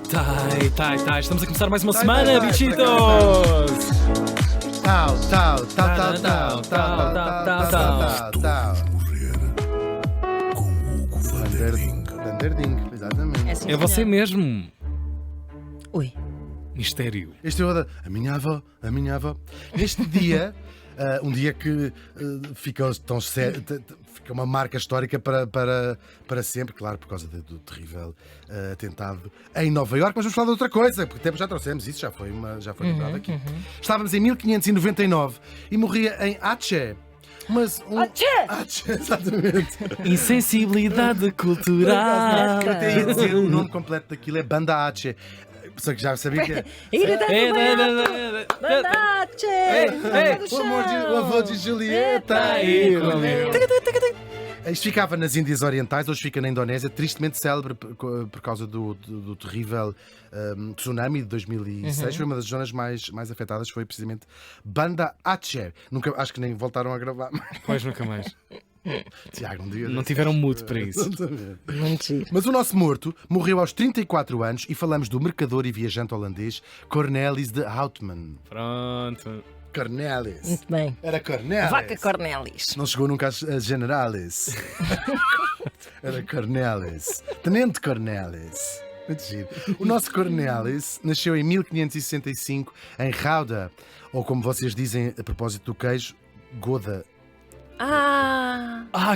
Estamos a começar mais uma semana, tá, bichitos! Tal. Vanderding, exatamente. assim, É você senhor. mesmo. Ui. Mistério. Este é o da a minha avó. Neste dia, um dia que fica tão sério, fica uma marca histórica para sempre, claro, por causa do terrível atentado em Nova Iorque, mas vamos falar de outra coisa, porque tempo já trouxemos isso, já foi lembrado aqui. Estávamos em 1599 e morria em Aceh. Mas Aceh, exatamente. Insensibilidade cultural. Eu até ia dizer o nome completo daquilo é Banda Aceh. Só que já sabia que é. Mandache! O avô de Julieta. Isto ficava nas Índias Orientais, hoje fica na Indonésia, tristemente célebre por causa do terrível tsunami de 2006. Foi uma das zonas mais afetadas, foi precisamente Banda Aceh. Acho que nem voltaram a gravar. Pois nunca mais. Tiago, um dia Não tiveram muito para isso. Muito giro. Mas o nosso morto morreu aos 34 anos e falamos do mercador e viajante holandês Cornelis de Houtman. Pronto. Cornelis. Muito bem. Era Cornelis. Vaca Cornelis. Não chegou nunca a Generalis. Era Cornelis. Tenente Cornelis. Muito giro. O nosso Cornelis nasceu em 1565 em Gouda, ou como vocês dizem a propósito do queijo, Gouda.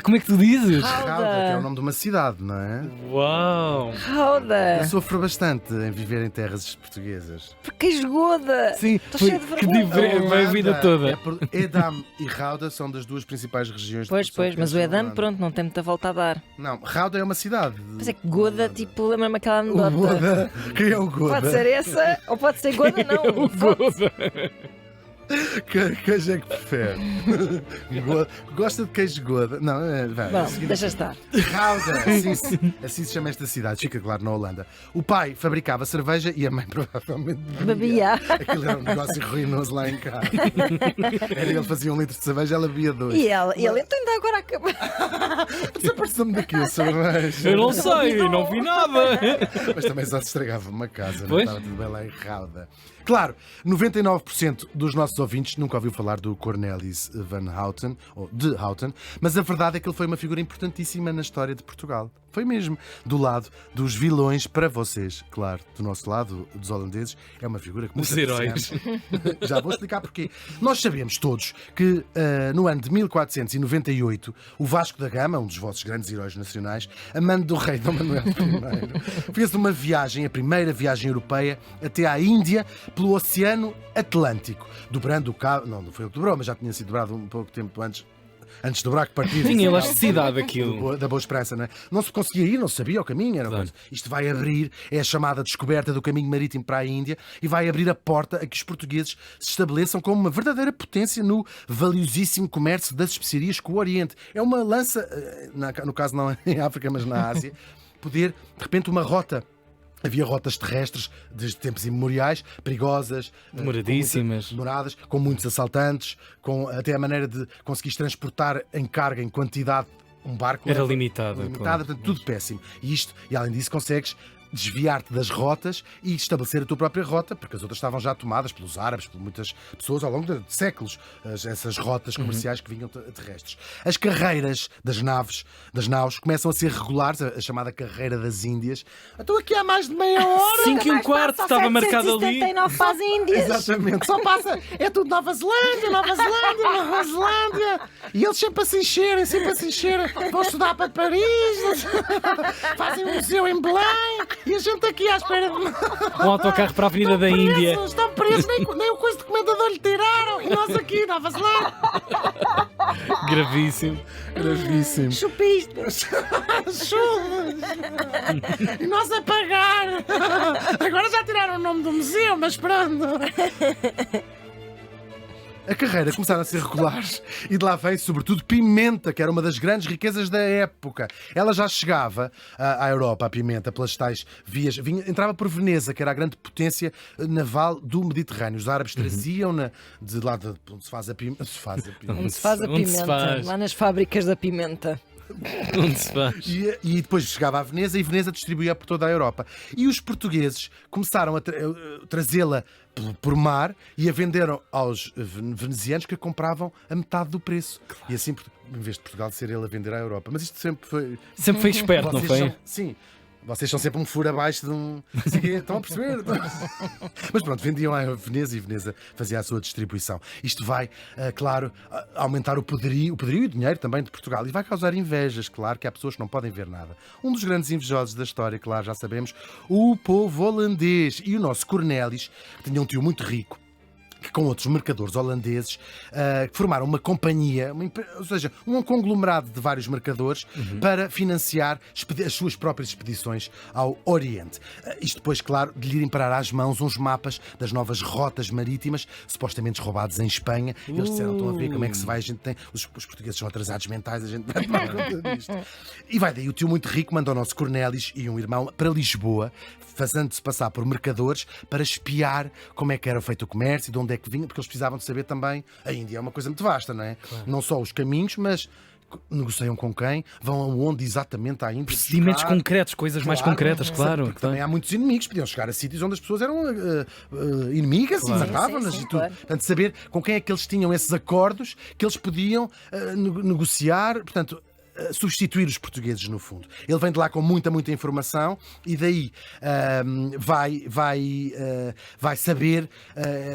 Como é que tu dizes? Gouda, que é o nome de uma cidade, não é? Uau! Eu Roda. sofro bastante em viver em terras portuguesas. Porque esgoda. Sim, Estou foi cheio de que vergonha. diferente a vida toda. Edam e Gouda são das duas principais regiões. Pois, de produção mas de o queijo na Edam, Holanda. pronto, não tem muita volta a dar. Não, Gouda é uma cidade. Mas é que Goda, tipo, lembra-me aquela O anedota. Goda. Quem é o Goda? Pode ser essa, ou pode ser Goda, não. Que queijo é que prefere? Gosta de queijo Goda? Não, vai. Bom, seguinte. deixa estar. Gouda, assim se chama esta cidade, fica claro na Holanda. O pai fabricava cerveja e a mãe provavelmente Bebia. Aquilo era um negócio ruinoso lá em casa. Ele fazia 1 litro de cerveja, ela bebia 2. E ele então ainda agora acaba. Desapareceu-me daqui a cerveja. Eu não sei, não vi nada. Mas também só se estragava uma casa, não Pois. estava tudo bem lá em Gouda. Claro, 99% dos nossos ouvintes nunca ouviu falar do Cornelis van Houten, ou de Houten, mas a verdade é que ele foi uma figura importantíssima na história de Portugal. Foi mesmo. Do lado dos vilões, para vocês, claro, do nosso lado, dos holandeses, é uma figura que muito Dos heróis. Já vou explicar porquê. Nós sabemos todos que no ano de 1498, o Vasco da Gama, um dos vossos grandes heróis nacionais, a mando do rei Dom Manuel I, fez uma viagem, a primeira viagem europeia, até à Índia, pelo Oceano Atlântico, dobrando o cabo. Não foi o que dobrou, mas já tinha sido dobrado um pouco tempo antes do buraco partido. Tinha elasticidade aquilo. Da Boa Esperança, não é? Não se conseguia ir, não se sabia o caminho. Era uma Claro. coisa. Isto vai abrir, é a chamada descoberta do caminho marítimo para a Índia e vai abrir a porta a que os portugueses se estabeleçam como uma verdadeira potência no valiosíssimo comércio das especiarias com o Oriente. É uma lança, no caso não em África, mas na Ásia, poder, de repente, uma rota. Havia rotas terrestres desde tempos imemoriais, perigosas, Demoradíssimas. demoradas, com muitos assaltantes, com até a maneira de conseguires transportar em carga, em quantidade, um barco. Era limitada. Limitada, portanto, tudo péssimo. E além disso, consegues desviar-te das rotas e estabelecer a tua própria rota, porque as outras estavam já tomadas pelos árabes, por muitas pessoas ao longo de séculos, essas rotas comerciais que vinham terrestres. As carreiras das naus, começam a ser regulares, a chamada carreira das Índias. Estou aqui há mais de meia hora. 5 e um quarto estava marcado ali. 79 para as Índias. Exatamente, só passa, é tudo Nova Zelândia. E eles sempre a se encherem. Vão estudar para Paris, fazem um museu em Belém. E a gente aqui à espera de... Um autocarro para a Avenida da Índia. Estão presos, nem o coisa de comendador lhe tiraram. E nós aqui, Nova Zelândia. Gravíssimo. Chupistas. Chulos. E nós a pagar. Agora já tiraram o nome do museu, mas pronto. A carreira começaram a ser regulares e de lá vem, sobretudo, pimenta, que era uma das grandes riquezas da época. Ela já chegava à Europa, a pimenta, pelas tais vias. Entrava por Veneza, que era a grande potência naval do Mediterrâneo. Os árabes traziam-na de lá onde se faz a pimenta. Onde se faz a Onde se pimenta. faz? Lá nas fábricas da pimenta. Onde se faz? E depois chegava a Veneza e Veneza distribuía por toda a Europa. E os portugueses começaram a trazê-la por mar e a venderam aos venezianos que a compravam a metade do preço. E assim, em vez de Portugal ser ele a vender à Europa. Mas isto sempre foi. Sempre foi esperto, não Vocês foi? sim. Vocês são sempre um furo abaixo de um. Estão a perceber? Mas pronto, vendiam à Veneza e Veneza fazia a sua distribuição. Isto vai, claro, aumentar o poderio e o dinheiro também de Portugal. E vai causar invejas, claro, que há pessoas que não podem ver nada. Um dos grandes invejosos da história, claro, já sabemos, o povo holandês. E o nosso Cornelis, que tinha um tio muito rico, que com outros mercadores holandeses formaram uma companhia, ou seja, um conglomerado de vários mercadores para financiar as suas próprias expedições ao Oriente. Isto depois, claro, de lhe irem parar às mãos uns mapas das novas rotas marítimas, supostamente roubados em Espanha. Eles disseram, estão a ver como é que se vai, a gente tem... Os portugueses são atrasados mentais, a gente vai tomar conta disto. E vai daí, o tio muito rico manda o nosso Cornelis e um irmão para Lisboa, fazendo-se passar por mercadores para espiar como é que era feito o comércio e de onde é que vinha, porque eles precisavam de saber também. A Índia é uma coisa muito vasta, não é? Claro. Não só os caminhos, mas negociam com quem, vão aonde exatamente à Índia. Procedimentos concretos, coisas mais concretas, claro. Porque também há muitos inimigos, podiam chegar a sítios onde as pessoas eram inimigas e matavam-nas e tudo. Claro. Portanto, saber com quem é que eles tinham esses acordos que eles podiam negociar, portanto, substituir os portugueses, no fundo. Ele vem de lá com muita informação e daí vai saber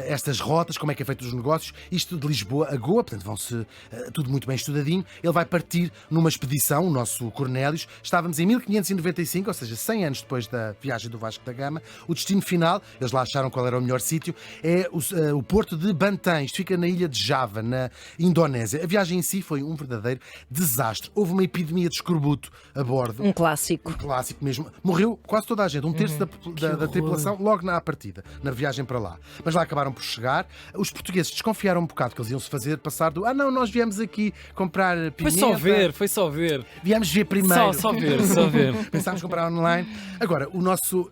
estas rotas, como é que é feito os negócios, isto de Lisboa a Goa, portanto vão-se tudo muito bem estudadinho. Ele vai partir numa expedição, o nosso Cornélios. Estávamos em 1595, ou seja, 100 anos depois da viagem do Vasco da Gama. O destino final, eles lá acharam qual era o melhor sítio, é o porto de Bantam. Isto fica na ilha de Java, na Indonésia. A viagem em si foi um verdadeiro desastre. Houve uma epidemia de escorbuto a bordo. Um clássico. Um clássico mesmo. Morreu quase toda a gente, um terço da tripulação, logo na partida, na viagem para lá. Mas lá acabaram por chegar. Os portugueses desconfiaram um bocado que eles iam se fazer passar do não, nós viemos aqui comprar pimenta. Foi só ver. Viemos ver primeiro. Só ver. Pensámos comprar online. Agora, o nosso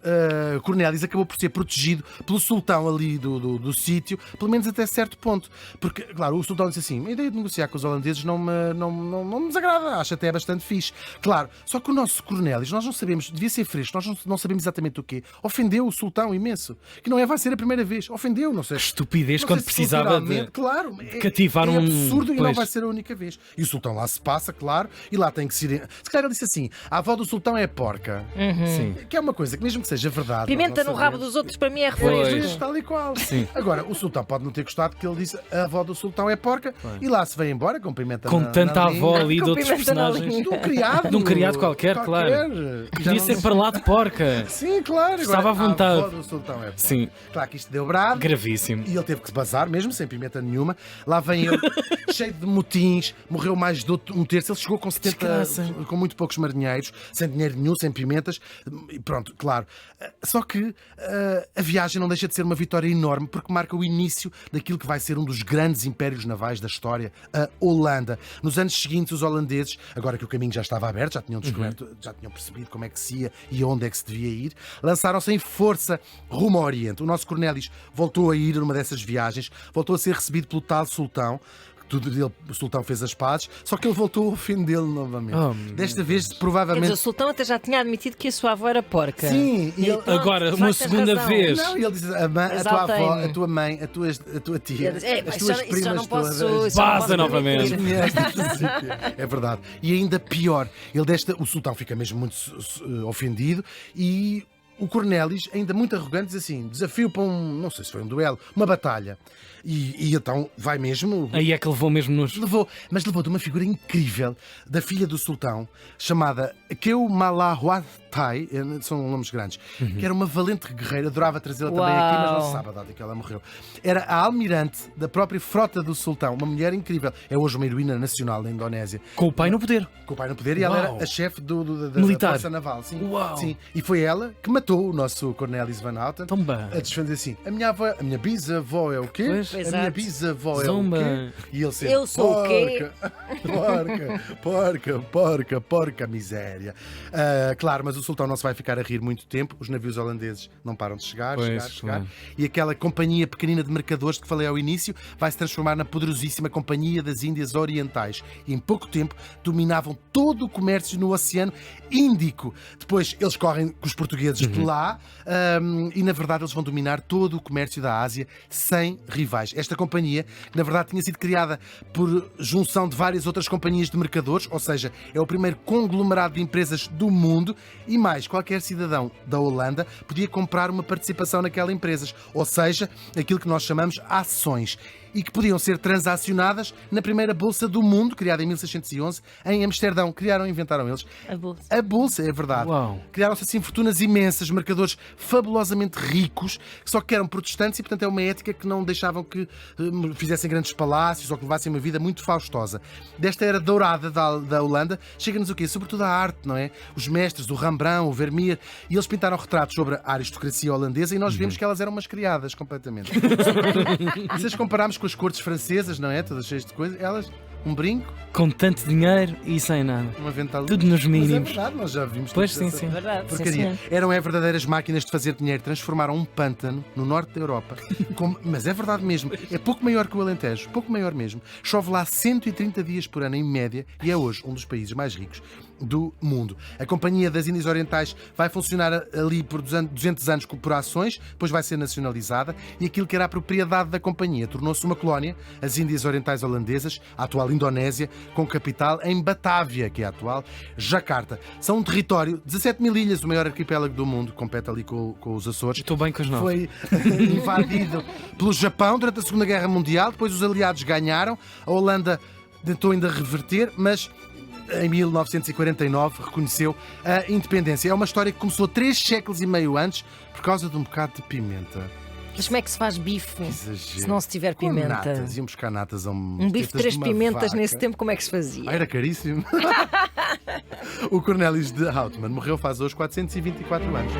Cornélis acabou por ser protegido pelo sultão ali do sítio, pelo menos até certo ponto. Porque, claro, o sultão disse assim: a ideia de negociar com os holandeses não me desagrada, acho até bastante fixe. Claro, só que o nosso Cornélis, nós não sabemos, devia ser fresco, nós não sabemos exatamente o quê. Ofendeu o sultão imenso. Que não vai ser a primeira vez. Ofendeu, não sei. Estupidez Não quando sei se precisava de claro, cativar é um. absurdo e não Pois. vai ser a única vez. E o sultão lá se passa, claro, e lá tem que se ir. Se calhar ele disse assim: a avó do sultão é porca. Sim. Que é uma coisa que, mesmo que seja verdade. Pimenta nós no não rabo sabemos. dos outros para mim é Pois. refresco. Tal e qual. Sim. Agora, o sultão pode não ter gostado que ele disse a avó do sultão é porca e lá se vai embora com pimenta Com na tanta na avó língua. ali de Com outros pimenta na personagens. língua. De um criado. De um criado qualquer, claro. Já Podia não- ser para lá de porca. Sim, claro. Estava à vontade. A avó do sultão é porca. Sim. Claro que isto deu brado. Gravíssimo. E ele teve que se bazar, mesmo sem pimenta nenhuma. Lá vem ele, cheio de motins, morreu mais de um terço. Ele chegou com 70, Desgraça. com muito poucos marinheiros, sem dinheiro nenhum, sem pimentas. E pronto, claro. Só que a viagem não deixa de ser uma vitória enorme, porque marca o início daquilo que vai ser um dos grandes impérios navais da história, a Holanda. Nos anos seguintes, os holandeses, agora que o caminho já estava aberto, já tinham descoberto, já tinham percebido como é que se ia e onde é que se devia ir, lançaram-se em força rumo ao Oriente. O nosso Cornélis voltou a ir numa dessas viagens, voltou a ser recebido pelo tal sultão. O sultão fez as pazes, só que ele voltou a ofendê-lo novamente. Oh, Desta vez, Quer dizer, provavelmente. o sultão até já tinha admitido que a sua avó era porca. Sim, e ele... Pronto, Agora, de uma facto, tens segunda razão. vez. Não, e ele diz: a tua avó, Exaltei-me. a tua mãe, a tua tia, Ele diz, as isso tuas já primas não posso. todas. Isso já não Vaza posso novamente. permitir. É verdade. E ainda pior, o sultão fica mesmo muito ofendido e o Cornélis, ainda muito arrogante, diz assim: desafio para não sei se foi um duelo, uma batalha. E então vai mesmo. Aí é que levou mesmo nos. Mas levou de uma figura incrível da filha do sultão, chamada Keumalawattai, são nomes grandes, que era uma valente guerreira, adorava trazê-la também aqui, mas não se sabe a data que ela morreu. Era a almirante da própria frota do sultão, uma mulher incrível. É hoje uma heroína nacional da Indonésia. Com o pai no poder. Com o pai no poder, e ela Uau. era a chefe da Militar. Força Naval. Sim. Uau. Sim. E foi ela que matou o nosso Cornelis Van Houten. Tão bem. A defender assim: a minha bisavó é o quê? Pois. A minha Exato. bisavó é Zumba. o quê? E ele sempre: Eu sou o quê? porca, porca, miséria. séria. Claro, mas o sultão não se vai ficar a rir muito tempo. Os navios holandeses não param de chegar. Pois, chegar. claro. E aquela companhia pequenina de mercadores que falei ao início vai se transformar na poderosíssima Companhia das Índias Orientais. E em pouco tempo dominavam todo o comércio no Oceano Índico. Depois eles correm com os portugueses de lá e na verdade eles vão dominar todo o comércio da Ásia sem rivais. Esta companhia, que na verdade tinha sido criada por junção de várias outras companhias de mercadores, ou seja, é o primeiro conglomerado de empresas do mundo e mais, qualquer cidadão da Holanda podia comprar uma participação naquelas empresas, ou seja, aquilo que nós chamamos ações, e que podiam ser transacionadas na primeira bolsa do mundo, criada em 1611, em Amsterdão. Inventaram eles A bolsa. a bolsa, é verdade. Uau. Criaram-se assim fortunas imensas, mercadores fabulosamente ricos, só que eram protestantes e, portanto, é uma ética que não deixavam que fizessem grandes palácios ou que levassem uma vida muito faustosa. Desta era dourada da Holanda, chega-nos o quê? Sobretudo a arte, não é? Os mestres, o Rembrandt, o Vermeer, e eles pintaram retratos sobre a aristocracia holandesa e nós vemos que elas eram umas criadas, completamente. Se as compararmos com as cortes francesas, não é? Todas cheias de coisas, elas, um brinco, Com tanto dinheiro e sem nada. uma ventalinha. Tudo nos Mas é mínimos. verdade, nós já vimos Pois tudo sim, essa sim. Verdade, sim, porcaria. senhor. Eram verdadeiras máquinas de fazer dinheiro. Transformaram um pântano no norte da Europa. Mas é verdade mesmo. É pouco maior que o Alentejo. Pouco maior mesmo. Chove lá 130 dias por ano em média e é hoje um dos países mais ricos do mundo. A Companhia das Índias Orientais vai funcionar ali por 200 anos por ações, depois vai ser nacionalizada e aquilo que era a propriedade da companhia tornou-se uma colónia, as Índias Orientais Holandesas, a atual Indonésia, com capital em Batávia, que é a atual Jacarta. São um território, 17 mil ilhas, o maior arquipélago do mundo, compete ali com os Açores. Estou bem com os novos. Foi invadido pelo Japão durante a Segunda Guerra Mundial, depois os aliados ganharam, a Holanda tentou ainda reverter, mas em 1949 reconheceu a independência. É uma história que começou 3 séculos e meio antes por causa de um bocado de pimenta. Mas como é que se faz bife Exagero. se não se tiver Com pimenta? natas, iam buscar natas a Um bife de 3 pimentas nesse tempo, como é que se fazia? Ah, era caríssimo. O Cornélios de Houtman morreu faz hoje 424 anos.